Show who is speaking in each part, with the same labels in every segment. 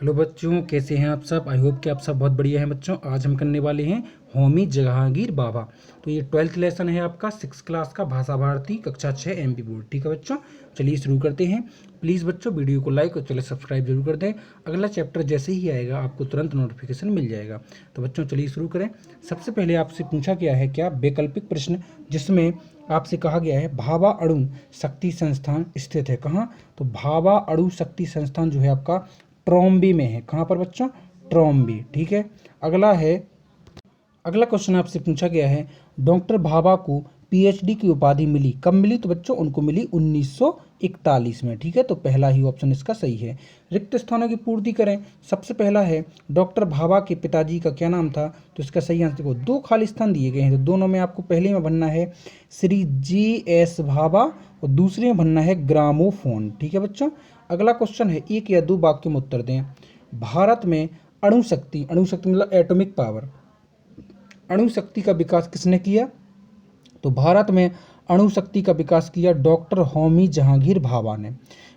Speaker 1: Hello बच्चों, कैसे हैं आप सब। आई होप कि आप सब बहुत बढ़िया हैं बच्चों। आज हम करने वाले हैं होमी जहांगीर बाबा। तो ये 12th लेसन है आपका 6 क्लास का भाषा भारती कक्षा 6 एमपी बोर्ड। ठीक है बच्चों, चलिए शुरू करते हैं। प्लीज़ बच्चों वीडियो को लाइक और चलिए सब्सक्राइब जरूर कर दें। अगला चैप्टर जैसे ही आएगा आपको तुरंत नोटिफिकेशन मिल जाएगा। तो बच्चों चलिए शुरू करें। सबसे पहले आपसे पूछा गया है क्या वैकल्पिक प्रश्न, जिसमें आपसे कहा गया है भाभा अणु शक्ति संस्थान स्थित है कहाँ। तो भाभा अणु शक्ति संस्थान जो है आपका ट्रॉम्बे में है। कहाँ पर बच्चों? ट्रॉम्बे। ठीक है। अगला क्वेश्चन आपसे पूछा गया है डॉक्टर भाभा को पीएचडी की उपाधि मिली कब मिली। तो बच्चों उनको मिली 1941 में। ठीक है, तो पहला ही ऑप्शन इसका सही है। रिक्त स्थानों की पूर्ति करें। सबसे पहला है डॉक्टर भाभा के पिताजी का क्या नाम था। तो इसका सही आंसर देखो, 2 खाली स्थान दिए गए हैं, तो दोनों में आपको पहले में बनना है श्री जी.एस. भाभा और दूसरे में बनना है ग्रामोफोन। ठीक है बच्चों। अगला क्वेश्चन है 1 या 2 वाक्य में उत्तर दें। भारत में अणु शक्ति मतलब एटॉमिक पावर, अणु शक्ति का विकास किसने किया। तो भारत में अणु शक्ति का विकास किया डॉक्टर होमी जहांगीर भाभा ने।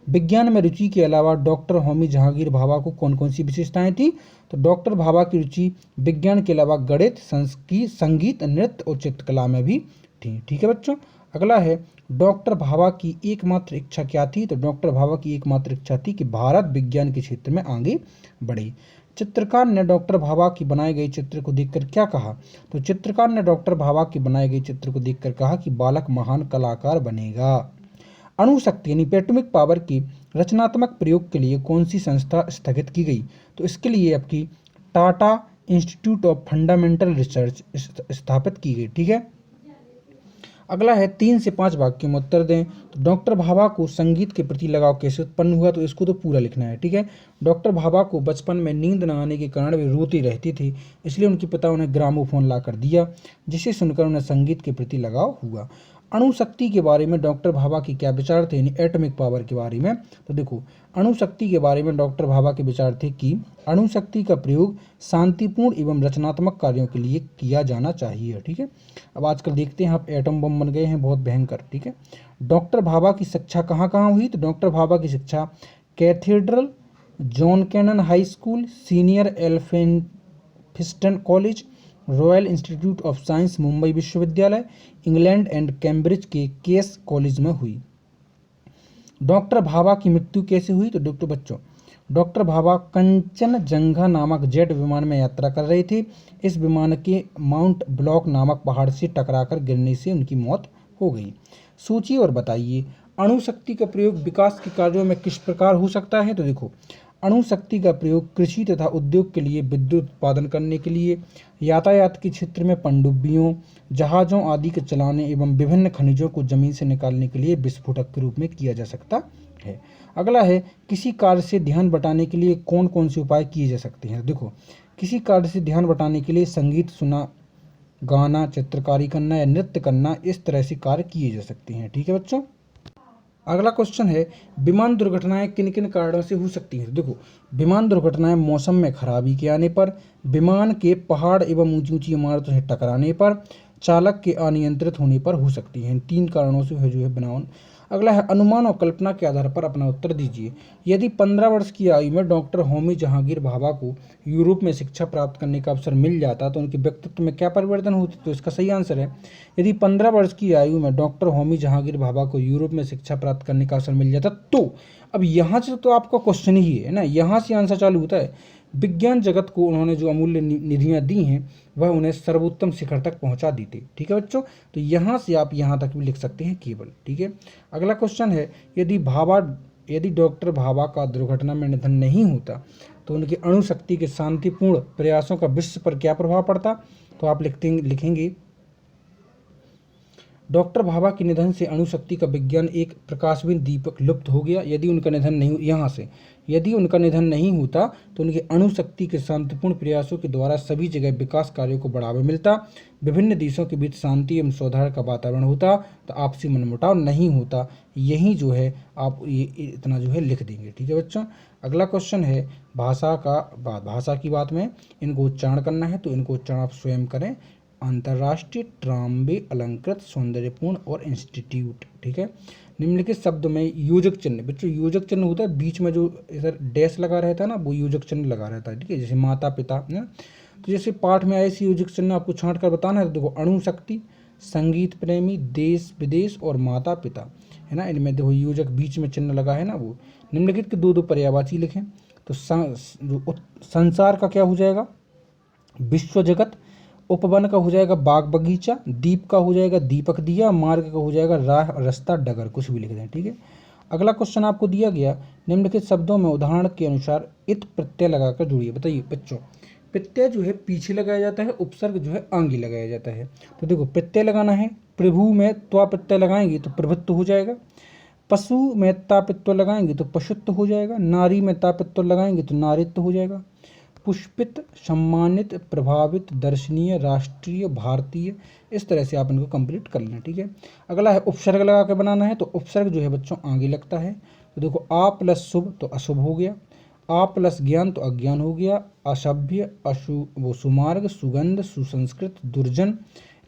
Speaker 1: विज्ञान में रुचि के अलावा डॉक्टर होमी जहांगीर भाभा को कौन कौन सी विशेषताएं थी। तो डॉक्टर भाभा की रुचि विज्ञान के अलावा गणित, संगीत, नृत्य और चित्रकला में भी थी। ठीक है बच्चों। अगला है डॉक्टर भाभा की एकमात्र इच्छा क्या थी। तो डॉक्टर भाभा की एकमात्र इच्छा थी कि भारत विज्ञान के क्षेत्र में आगे बढ़े। चित्रकार ने डॉक्टर भाभा की बनाए गए चित्र को देखकर क्या कहा। तो चित्रकार ने डॉक्टर भाभा की बनाए गए चित्र को देखकर कहा कि बालक महान कलाकार बनेगा। अणु शक्ति यानी एटॉमिक पावर की रचनात्मक प्रयोग के लिए कौन सी संस्था स्थगित की गई। तो इसके लिए आपकी Tata institute of fundamental research स्थापित की गई। ठीक है। अगला है 3 से 5 वाक्यों में उत्तर दें। तो डॉक्टर भाभा को संगीत के प्रति लगाव कैसे उत्पन्न हुआ। तो इसको तो पूरा लिखना है। ठीक है। डॉक्टर भाभा को बचपन में नींद न आने के कारण वे रोती रहती थी, इसलिए उनके पिता उन्हें ग्रामोफोन ला कर दिया, जिसे सुनकर उन्हें संगीत के प्रति लगाव हुआ। अणु शक्ति के बारे में डॉक्टर भाभा के क्या विचार थे, यानी एटॉमिक पावर के बारे में। तो देखो, अणु शक्ति के बारे में डॉक्टर भाभा के विचार थे कि अणु शक्ति का प्रयोग शांतिपूर्ण एवं रचनात्मक कार्यों के लिए किया जाना चाहिए। ठीक है। अब आजकल देखते हैं आप एटम बम बन गए हैं बहुत भयंकर। ठीक है। डॉक्टर भाभा की शिक्षा कहाँ कहाँ हुई। तो डॉक्टर भाभा की शिक्षा Cathedral, John Connon High School, senior Elphinstone College, Royal Institute of Science Mumbai विश्वविद्यालय, इंग्लैंड एंड कैम्ब्रिज के केस कॉलेज में हुई। डॉक्टर भाभा की मृत्यु कैसे हुई। तो डॉक्टर भाभा कंचनजंगा नामक जेट विमान में यात्रा कर रहे थे। इस विमान के माउंट ब्लॉक नामक पहाड़ से टकराकर गिरने से उनकी मौत हो गई। सोचिए और बताइए अणु शक्ति का प्रयोग विकास के कार्यों में किस प्रकार हो सकता है। तो देखो, अणु शक्ति का प्रयोग कृषि तथा उद्योग के लिए, विद्युत उत्पादन करने के लिए, यातायात के क्षेत्र में पनडुब्बियों, जहाज़ों आदि के चलाने एवं विभिन्न खनिजों को जमीन से निकालने के लिए विस्फोटक के रूप में किया जा सकता है। अगला है किसी कार्य से ध्यान बटाने के लिए कौन कौन से उपाय किए जा सकते हैं। देखो, किसी कार्य से ध्यान बटाने के लिए संगीत सुना, गाना, चित्रकारी करना या नृत्य करना, इस तरह से कार्य किए जा सकते हैं। ठीक है बच्चों। अगला क्वेश्चन है विमान दुर्घटनाएं किन किन कारणों से हो सकती हैं। देखो, विमान दुर्घटनाएं मौसम में खराबी के आने पर, विमान के पहाड़ एवं ऊंची ऊंची इमारतों से टकराने पर, चालक के अनियंत्रित होने पर हो सकती हैं। 3 कारणों से जो है विमान। अगला है अनुमान और कल्पना के आधार पर अपना उत्तर दीजिए। यदि 15 वर्ष की आयु में डॉक्टर होमी जहांगीर भाभा को यूरोप में शिक्षा प्राप्त करने का अवसर मिल जाता तो उनके व्यक्तित्व में क्या परिवर्तन होते। तो इसका सही आंसर है यदि 15 वर्ष की आयु में डॉक्टर होमी जहांगीर भाभा को यूरोप में शिक्षा प्राप्त करने का अवसर मिल जाता तो। अब यहाँ से तो आपका क्वेश्चन ही है ना, यहाँ से आंसर चालू होता है। विज्ञान जगत को उन्होंने जो अमूल्य निधियाँ दी हैं वह उन्हें सर्वोत्तम शिखर तक पहुंचा दी थी। ठीक है बच्चों, तो यहाँ से आप यहाँ तक भी लिख सकते हैं केवल। ठीक है। अगला क्वेश्चन है यदि डॉक्टर भाभा का दुर्घटना में निधन नहीं होता तो उनकी अणु शक्ति के शांतिपूर्ण प्रयासों का विश्व पर क्या प्रभाव पड़ता। तो आप लिखेंगे डॉक्टर भाभा के निधन से अणु शक्ति का विज्ञान एक प्रकाशविन दीपक लुप्त हो गया। यदि उनका निधन नहीं होता तो उनके अणु शक्ति के शांतिपूर्ण प्रयासों के द्वारा सभी जगह विकास कार्यों को बढ़ावा मिलता, विभिन्न देशों के बीच शांति एवं सौहार्द का वातावरण होता, तो आपसी मनमुटाव नहीं होता। यही जो है आप ये इतना जो है लिख देंगे। ठीक है बच्चों। अगला क्वेश्चन है भाषा की बात में इनको उच्चारण करना है, तो इनको उच्चारण आप स्वयं करें। अंतर्राष्ट्रीय ट्राम्बे अलंकृत सौंदर्यपूर्ण और इंस्टीट्यूट। ठीक है, निम्नलिखित शब्द में योजक चिन्ह, बच्चों योजक चिन्ह होता है बीच में जो इधर डैश लगा रहता है ना, वो योजक चिन्ह लगा रहता है। ठीक है, जैसे माता पिता ना, तो जैसे पाठ में आए ऐसे योजक चिन्ह आपको छांट कर बताना है। तो देखो अणु शक्ति, संगीत प्रेमी, देश विदेश और माता पिता, है ना, इनमें देखो योजक बीच में चिन्ह लगा है ना वो। निम्नलिखित के दो दो पर्यायवाची लिखें। तो संसार का क्या हो जाएगा, विश्व जगत, उपवन का हो जाएगा बाग बगीचा, दीप का हो जाएगा दीपक दिया, मार्ग का हो जाएगा राह रास्ता डगर, कुछ भी लिख दें। ठीक है, अगला क्वेश्चन आपको दिया गया, निम्नलिखित शब्दों में उदाहरण के अनुसार इत प्रत्यय लगाकर जुड़िए। बताइए बच्चों, प्रत्यय जो है पीछे लगाया जाता है, उपसर्ग जो है आगे लगाया जाता है। तो देखो प्रत्यय लगाना है, प्रभु में त्वा प्रत्यय लगाएंगे तो प्रभुत्व हो जाएगा, पशु में ता प्रत्यय लगाएंगे तो पशुत्व हो जाएगा, नारी में ता प्रत्यय लगाएंगे तो नारित्व हो जाएगा, पुष्पित, सम्मानित, प्रभावित, दर्शनीय, राष्ट्रीय, भारतीय, इस तरह से आप इनको कंप्लीट कर लें। ठीक है, अगला है उपसर्ग लगा के बनाना है। तो उपसर्ग जो है बच्चों आगे लगता है। तो देखो आ प्लस शुभ तो अशुभ हो गया, आ प्लस ज्ञान तो अज्ञान हो गया, असभ्य, वो सुमार्ग, सुगंध, सुसंस्कृत, दुर्जन,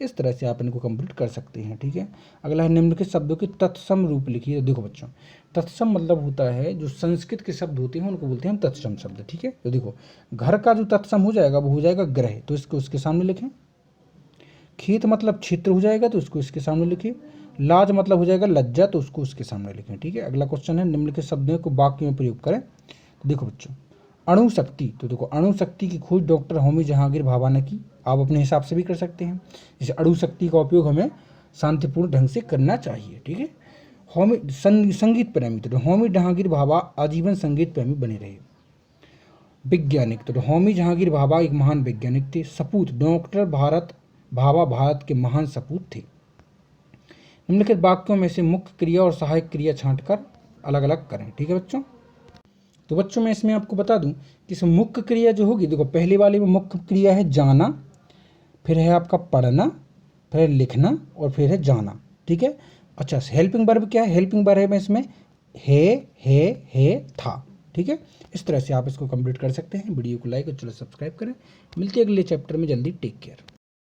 Speaker 1: इस तरह से आप इनको कंप्लीट कर सकते हैं। ठीक है, अगला है निम्नलिखित शब्दों की तत्सम रूप लिखिए। देखो बच्चों, तत्सम मतलब होता है जो संस्कृत के शब्द होते हैं उनको बोलते हैं हम तत्सम शब्द। ठीक है, तो देखो घर का जो तत्सम हो जाएगा वो हो जाएगा ग्रह, तो इसको उसके सामने लिखें। खेत मतलब क्षेत्र हो जाएगा, तो उसको इसके सामने लिखिए। लाज मतलब हो जाएगा लज्जा, तो उसको उसके सामने लिखें। ठीक है, अगला क्वेश्चन है निम्नलिखित शब्दों को वाक्य में प्रयोग करें। तो देखो बच्चों, अणु शक्ति, तो देखो अणु शक्ति की खोज डॉक्टर होमी जहांगीर भाभा ने की। आप अपने हिसाब से भी कर सकते हैं, जैसे अणु शक्ति का उपयोग हमें शांतिपूर्ण ढंग से करना चाहिए। ठीक है, होमी संगीत प्रेमी, तो होमी जहांगीर भाभा आजीवन संगीत प्रेमी बने रहे। वैज्ञानिक, तो होमी जहांगीर भाभा एक महान वैज्ञानिक थे। सपूत, डॉक्टर भाभा भारत के महान सपूत थे। निम्नलिखित वाक्यों में से मुख्य क्रिया और सहायक क्रिया छांटकर अलग अलग करें। ठीक है बच्चों, तो बच्चों मैं इसमें आपको बता दूं कि इसमें मुख्य क्रिया जो होगी, देखो पहले वाले में मुख्य क्रिया है जाना, फिर है आपका पढ़ना, फिर है लिखना और फिर है जाना। ठीक है, अच्छा हेल्पिंग वर्ब क्या है, हेल्पिंग वर्ब है इसमें है था। ठीक है, इस तरह से आप इसको कंप्लीट कर सकते हैं। वीडियो को लाइक और चलो सब्सक्राइब करें। मिलते हैं अगले चैप्टर में जल्दी। Take care.